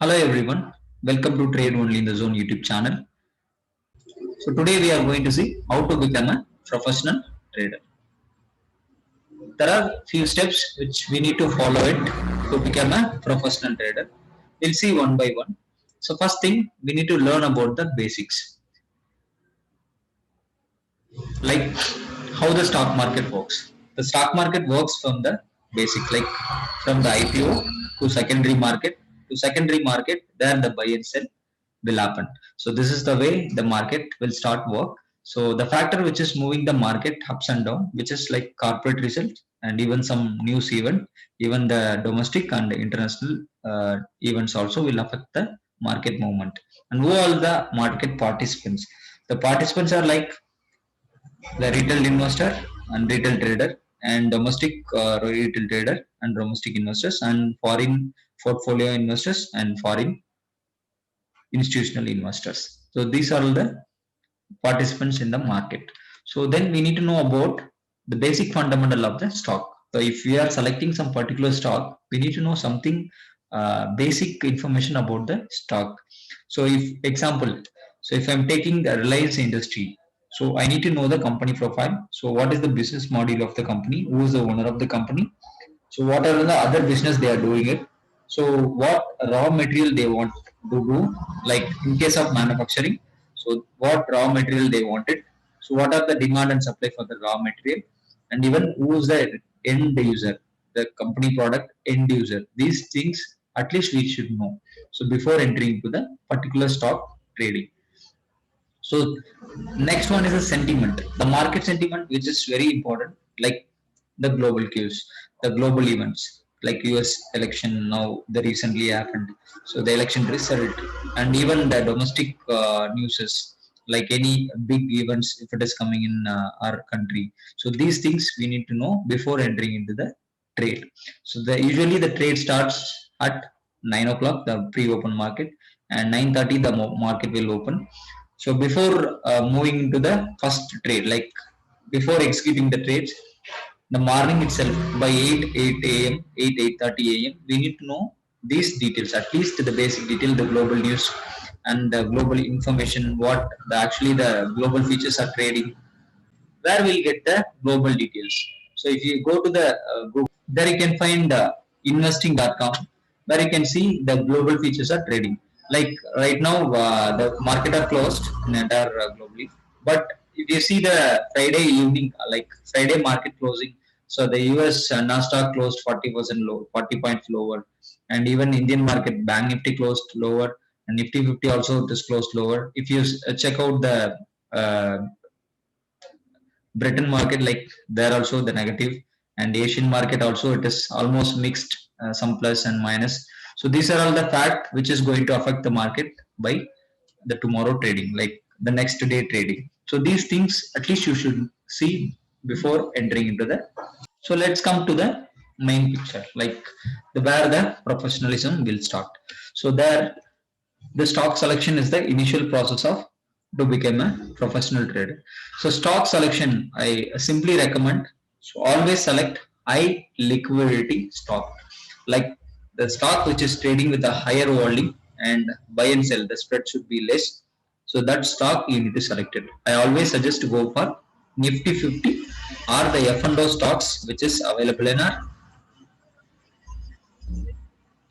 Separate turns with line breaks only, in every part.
Hello everyone, welcome to Trade Only in the Zone YouTube channel. So today we are going to see how to become a professional trader. There are few steps which we need to follow it to become a professional trader. We'll see one by one. So first thing we need to learn about the basics, like how the stock market works. The stock market works from the basic, like from the IPO to secondary market. To secondary market, there the buy and sell will happen. So this is the way the market will start work. So the factor which is moving the market ups and down, which is like corporate results and even some news event, even the domestic and international events also will affect the market movement. And who are the market participants? The participants are like the retail investor and retail trader and domestic retail trader and domestic investors and foreign portfolio investors and foreign institutional investors. So these are all the participants in the market. So then we need to know about the basic fundamental of the stock. So if we are selecting some particular stock, we need to know something basic information about the stock. So if example, so if I'm taking the Reliance Industry, so I need to know the company profile. So what is the business model of the company? Who is the owner of the company? So what are the other business they are doing it? So what raw material they want to do? Like in case of manufacturing, so what raw material they wanted? So what are the demand and supply for the raw material? And even who is the end user, the company product end user? These things at least we should know. So before entering into the particular stock trading. So next one is a sentiment, the market sentiment, which is very important, like the global cues, the global events, like US election now, the recently happened. So the election result, and even the domestic news, like any big events if it is coming in our country. So these things we need to know before entering into the trade. So the usually the trade starts at 9 o'clock, the pre-open market, and 9:30 the market will open. So before moving into the first trade, like before executing the trades, the morning itself by 8 a.m., 8:30 a.m., we need to know these details, at least the basic detail, the global news and the global information, what actually the global features are trading, where we'll get the global details. So if you go to the Google, there you can find investing.com, where you can see the global features are trading. Like right now, the market are closed in entire globally. But if you see the Friday evening, like Friday market closing, so the US Nasdaq closed 40% low, 40 points lower, and even Indian market Bank Nifty closed lower, and Nifty 50 also it is closed lower. If you check out the uh, Britain market, like there also the negative, and Asian market also it is almost mixed, some plus and minus. So these are all the fact which is going to affect the market by the tomorrow trading, like the next day trading. So these things at least you should see before entering into the. So let's come to the main picture, like where the professionalism will start. So there the stock selection is the initial process of to become a professional trader. So stock selection, I simply recommend, so always select high liquidity stock, like the stock which is trading with a higher volume and buy and sell. The spread should be less. So that stock you need to select it. I always suggest to go for Nifty 50 or the F&O stocks which is available in our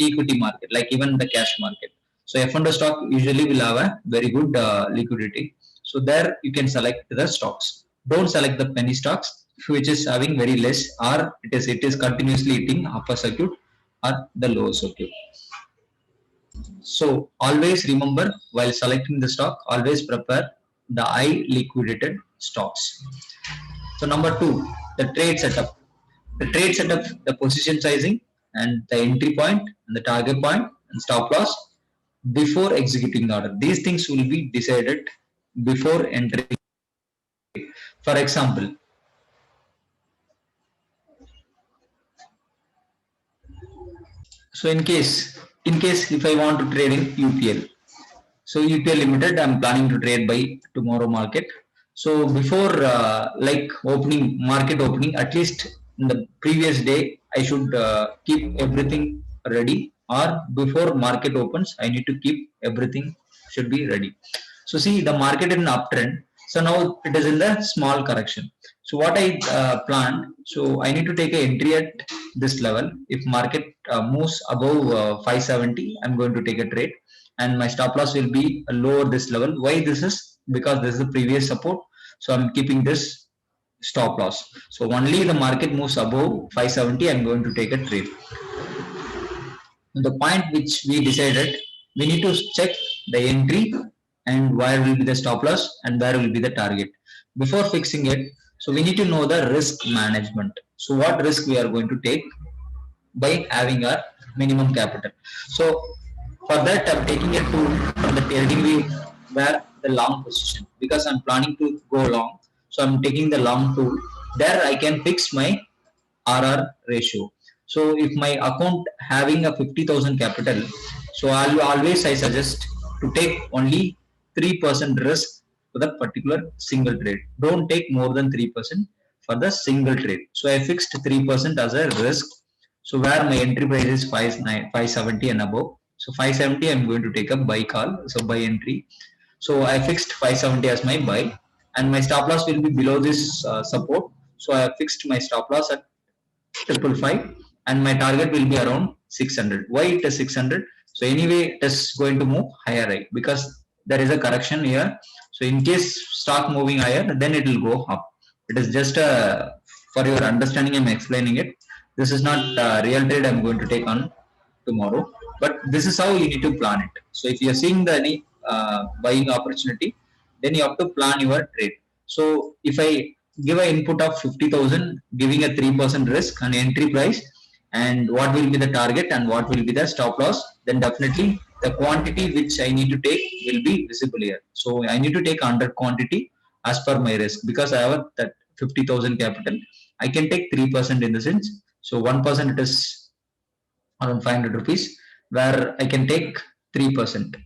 equity market, like even the cash market. So F&O stock usually will have a very good liquidity. So there you can select the stocks. Don't select the penny stocks which is having very less, or it is continuously hitting upper circuit or the lower circuit. So always remember, while selecting the stock, always prepare the high liquidated stocks. So number two, the trade setup. The trade setup, the position sizing and the entry point and the target point and stop loss before executing the order. These things will be decided before entering. For example, so in case if I want to trade in UPL, so UPL Limited, I'm planning to trade by tomorrow market. So before like opening market opening, at least in the previous day, I should keep everything ready or before market opens I need to keep everything should be ready. So see the market in uptrend, so now it is in the small correction. So what I planned, so I need to take a entry at this level. If market moves above 570 I'm going to take a trade, and my stop loss will be lower this level. Why this is? Because this is the previous support, so I'm keeping this stop loss. So only the market moves above 570 I'm going to take a trade. The point which we decided, we need to check the entry and where will be the stop loss and where will be the target before fixing it. So we need to know the risk management. So what risk we are going to take by having our minimum capital. So for that I'm taking a tool from the trading view where the long position, because I'm planning to go long, so I'm taking the long tool. There I can fix my RR ratio. So if my account having a 50,000 capital, so I'll always I suggest to take only 3% risk for the particular single trade. Don't take more than 3% for the single trade. So I fixed 3% as a risk. So where my entry price is 570 and above. So 570 I'm going to take a buy call. So buy entry. So I fixed 570 as my buy, and my stop loss will be below this support. So I fixed my stop loss at 555 and my target will be around 600. Why it is 600? So anyway it is going to move higher, right? Because there is a correction here. So in case stock moving higher, then it will go up. It is just for your understanding I'm explaining it. This is not real trade I'm going to take on tomorrow, but this is how you need to plan it. So if you are seeing the any buying opportunity, then you have to plan your trade. So if I give an input of 50,000 giving a 3% risk and entry price, and what will be the target and what will be the stop loss, then definitely the quantity which I need to take will be visible here. So I need to take 100 quantity as per my risk, because I have that 50,000 capital. I can take 3% in the sense, so 1% it is around 500 rupees, where I can take 3%.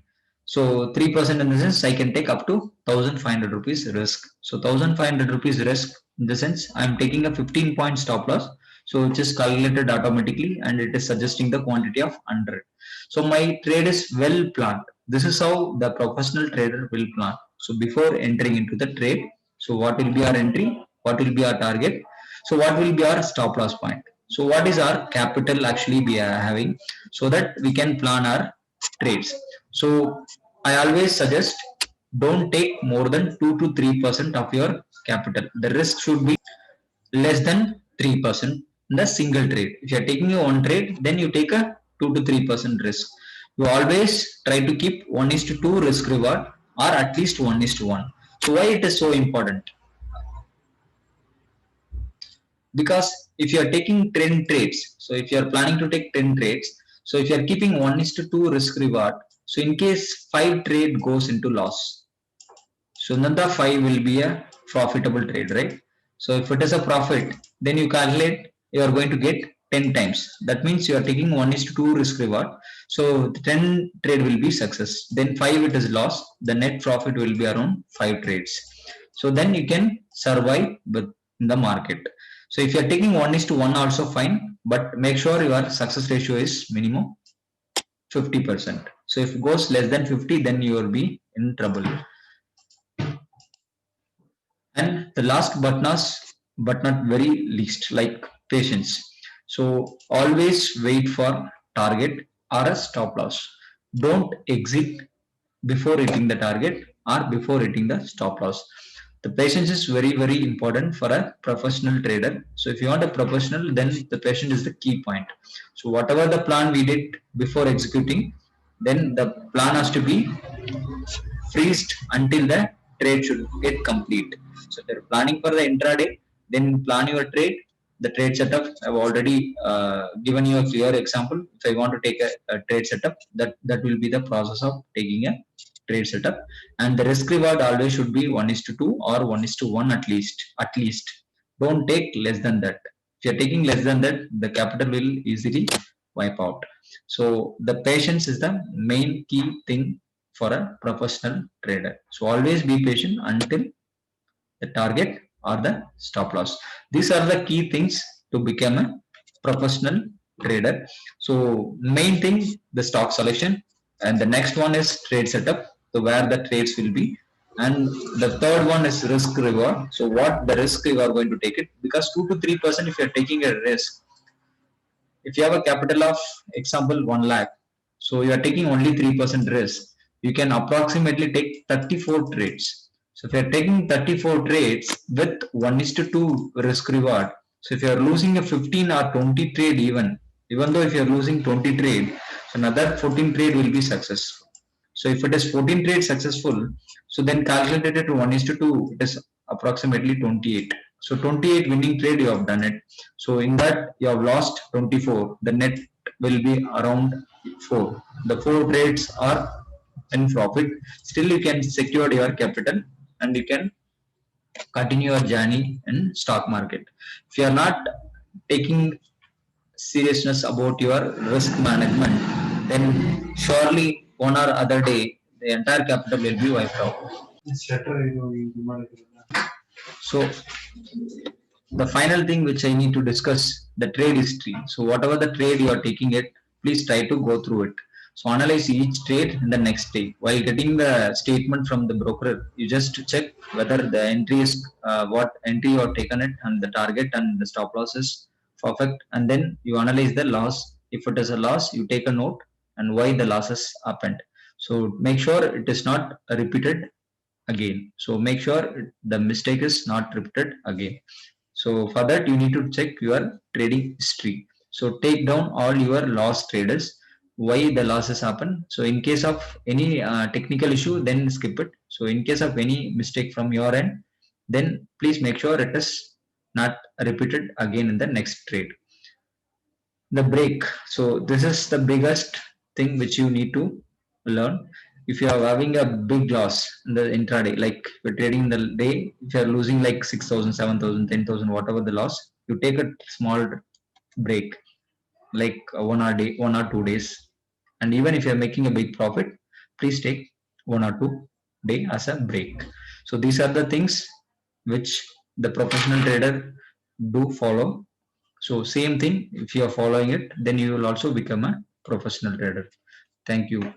So 3% in the sense I can take up to 1500 rupees risk. So 1500 rupees risk in the sense I am taking a 15 point stop loss. So which is calculated automatically and it is suggesting the quantity of 100. So my trade is well planned. This is how the professional trader will plan. So before entering into the trade, so what will be our entry? What will be our target? So what will be our stop loss point? So what is our capital actually we are having, so that we can plan our trades. So I always suggest don't take more than 2 to 3% of your capital. The risk should be less than 3% in the single trade. If you are taking a one trade, then you take a 2 to 3% risk. You always try to keep 1:2 risk reward, or at least 1:1. So why it is so important? Because if you are taking 10 trades, so if you are planning to take 10 trades, so if you are keeping 1:2 risk reward, so in case 5 trade goes into loss, so another 5 will be a profitable trade, right? So if it is a profit, then you calculate you are going to get 10 times. That means you are taking 1:2 risk reward. So the 10 trade will be success, then 5 it is loss, the net profit will be around 5 trades. So then you can survive with the market. So if you are taking 1:1 also fine, but make sure your success ratio is minimum 50%. So if it goes less than 50, then you will be in trouble. And the last but not very least, like patience. So always wait for target or a stop loss. Don't exit before hitting the target or before hitting the stop loss. The patience is very important for a professional trader. So if you want a professional, then the patience is the key point. So whatever the plan we did before executing, then the plan has to be freezed until the trade should get complete. So if you're planning for the intraday, then plan your trade. The trade setup, I've already given you a clear example. If I want to take a trade setup, that will be the process of taking a trade setup. And the risk reward always should be 1:2 or 1:1 at least. At least. Don't take less than that. If you're taking less than that, the capital will easily wipe out. So the patience is the main key thing for a professional trader. So always be patient until the target or the stop loss. These are the key things to become a professional trader. So main thing, the stock selection, and the next one is trade setup, so where the trades will be, and the third one is risk reward. So what the risk you are going to take it, because 2 to 3% if you are taking a risk, if you have a capital of example 1 lakh, so you are taking only 3% risk, you can approximately take 34 trades. So if you are taking 34 trades with 1 is to 2 risk reward, so if you are losing a 15 or 20 trade, even though if you are losing 20 trade, so another 14 trade will be successful. So if it is 14 trade successful, so then calculated to 1 is to 2, it is approximately 28. So 28 winning trade you have done it. So in that you have lost 24. The net will be around 4. The 4 trades are in profit. Still you can secure your capital and you can continue your journey in stock market. If you are not taking seriousness about your risk management, then surely one or other day the entire capital will be wiped out. So the final thing which I need to discuss, the trade history. So whatever the trade you are taking it, please try to go through it. So analyze each trade in the next day. While getting the statement from the broker, you just check whether the entry is what entry you have taken it and the target and the stop loss is perfect. And then you analyze the loss. If it is a loss, you take a note and why the losses happened. So make sure it is not repeated again. So make sure the mistake is not repeated again. So for that you need to check your trading history. So take down all your loss traders, why the losses happen. So in case of any technical issue, then skip it. So in case of any mistake from your end, then please make sure it is not repeated again in the next trade. The break. So this is the biggest thing which you need to learn. If you are having a big loss in the intraday, like you're trading in the day, if you're losing like 6,000, 7,000, 10,000, whatever the loss, you take a small break, like 1 or 2 days. And even if you're making a big profit, please take 1 or 2 day as a break. So these are the things which the professional trader do follow. So same thing, if you are following it, then you will also become a professional trader. Thank you.